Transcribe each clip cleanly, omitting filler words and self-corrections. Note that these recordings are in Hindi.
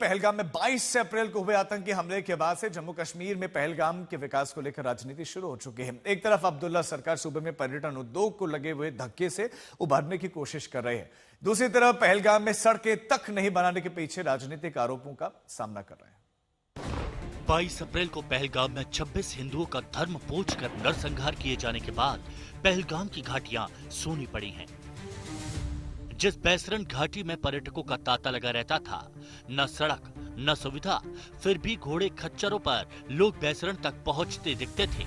पहलगाम में 22 अप्रैल को हुए आतंकी हमले के बाद से जम्मू कश्मीर में पहलगाम के विकास को लेकर राजनीति शुरू हो चुकी है। एक तरफ अब्दुल्ला सरकार सूबे में पर्यटन उद्योग को लगे हुए धक्के से उबारने की कोशिश कर रहे हैं, दूसरी तरफ पहलगाम में सड़कें तक नहीं बनाने के पीछे राजनीतिक आरोपों का सामना कर रहे हैं। 22 अप्रैल को पहलगाम में 26 हिंदुओं का धर्म पूछकर नरसंहार किए जाने के बाद पहलगाम की घाटियां सूनी पड़ी हैं। जिस बैसरन घाटी में पर्यटकों का तांता लगा रहता था, न सड़क न सुविधा, फिर भी घोड़े खच्चरों पर लोग बैसरन तक पहुंचते दिखते थे।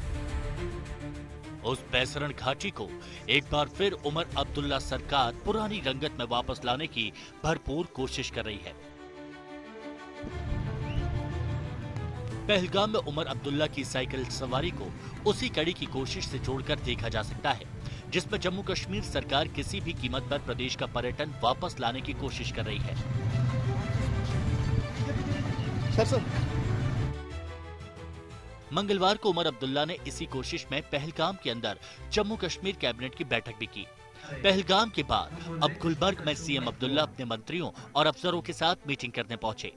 उस बैसरन घाटी को एक बार फिर उमर अब्दुल्ला सरकार पुरानी रंगत में वापस लाने की भरपूर कोशिश कर रही है। पहलगाम में उमर अब्दुल्ला की साइकिल सवारी को उसी कड़ी की कोशिश से जोड़कर देखा जा सकता है, जिसमें जम्मू कश्मीर सरकार किसी भी कीमत पर प्रदेश का पर्यटन वापस लाने की कोशिश कर रही है। सर। मंगलवार को उमर अब्दुल्ला ने इसी कोशिश में पहलगाम के अंदर जम्मू कश्मीर कैबिनेट की बैठक भी की। पहलगाम के बाद अब गुलबर्ग में सीएम अब्दुल्ला अपने मंत्रियों और अफसरों के साथ मीटिंग करने पहुंचे।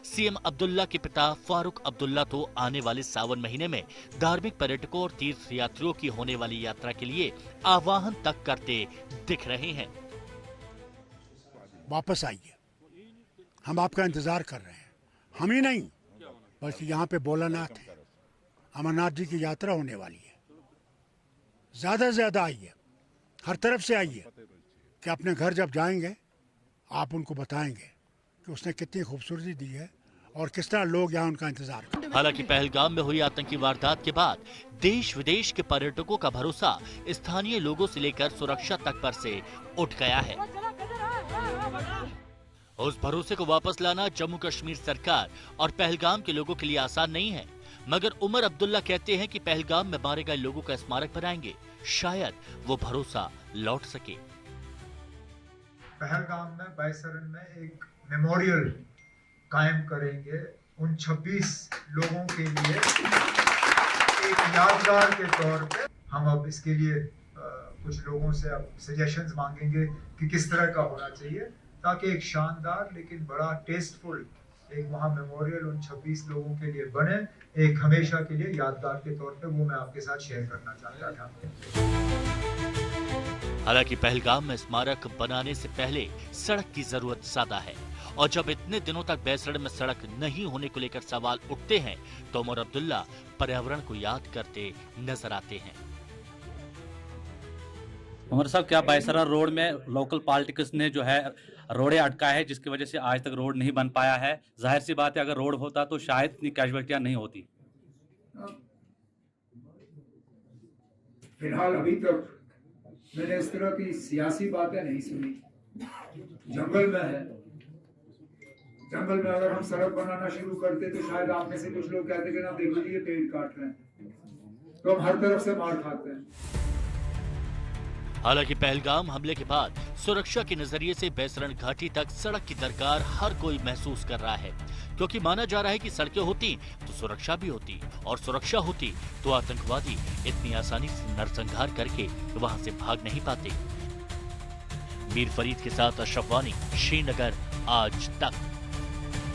सीएम अब्दुल्ला के पिता फारूक अब्दुल्ला तो आने वाले सावन महीने में धार्मिक पर्यटकों और तीर्थ यात्रियों की होने वाली यात्रा के लिए आह्वान तक करते दिख रहे हैं। वापस आइए, हम आपका इंतजार कर रहे हैं। हम ही नहीं, बल्कि यहाँ पे भोलानाथ है, अमरनाथ जी की यात्रा होने वाली है। ज्यादा से ज्यादा आइए, हर तरफ से आइए कि अपने घर जब जाएंगे आप उनको बताएंगे कि उसने कितनी खूबसूरती दी है और किस तरह लोग यहाँ उनका इंतजार करते हैं। हालांकि पहलगाम में हुई आतंकी वारदात के बाद देश विदेश के पर्यटकों का भरोसा स्थानीय लोगों से लेकर सुरक्षा तक पर से उठ गया है। उस भरोसे को वापस लाना जम्मू कश्मीर सरकार और पहलगाम के लोगों के लिए आसान नहीं है, मगर उमर अब्दुल्ला कहते हैं कि पहलगाम में मारे गए लोगों का स्मारक बनाएंगे, शायद वो भरोसा लौट सके। पहलगाम में बैसरन में एक मेमोरियल कायम करेंगे उन 26 लोगों के लिए एक यादगार के तौर पे। हम अब इसके लिए कुछ लोगों से अब सजेशंस मांगेंगे कि किस तरह का होना चाहिए, ताकि एक शानदार लेकिन बड़ा टेस्टफुल एक वहाँ मेमोरियल उन 26 लोगों के लिए बने, एक हमेशा के लिए यादगार के तौर पे। वो मैं आपके साथ शेयर करना चाहता था। हालांकि पहलगाम में स्मारक बनाने से पहले सड़क की जरूरत ज्यादा है, और जब इतने दिनों तक बैसरन में सड़क नहीं होने को लेकर सवाल उठते हैं तो उमर अब्दुल्ला पर्यावरण को याद करते नजर आते हैं। उमर साहब, क्या बैसरा रोड में लोकल पॉलिटिक्स ने जो है रोडे अटका है, जिसकी वजह से आज तक रोड नहीं बन पाया है? जाहिर सी बात है, अगर रोड होता तो शायद इतनी कैजुअलिटियां नहीं होती। फिलहाल अभी तक मैंने इस तरह की सियासी बातें नहीं सुनी। जंगल में है, जंगल में अगर हम सड़क बनाना शुरू करते तो शायद आप में से कुछ लोग कहते कि ना देखो जी ये पेड़ काट रहे हैं, तो हम हर तरफ से मार खाते हैं। हालांकि पहलगाम हमले के बाद सुरक्षा के नजरिए से बैसरन घाटी तक सड़क की दरकार हर कोई महसूस कर रहा है, क्योंकि माना जा रहा है कि सड़कें होती तो सुरक्षा भी होती, और सुरक्षा होती तो आतंकवादी इतनी आसानी से नरसंहार करके वहां से भाग नहीं पाते। मीर फरीद के साथ अशरफ वानी, श्रीनगर, आज तक।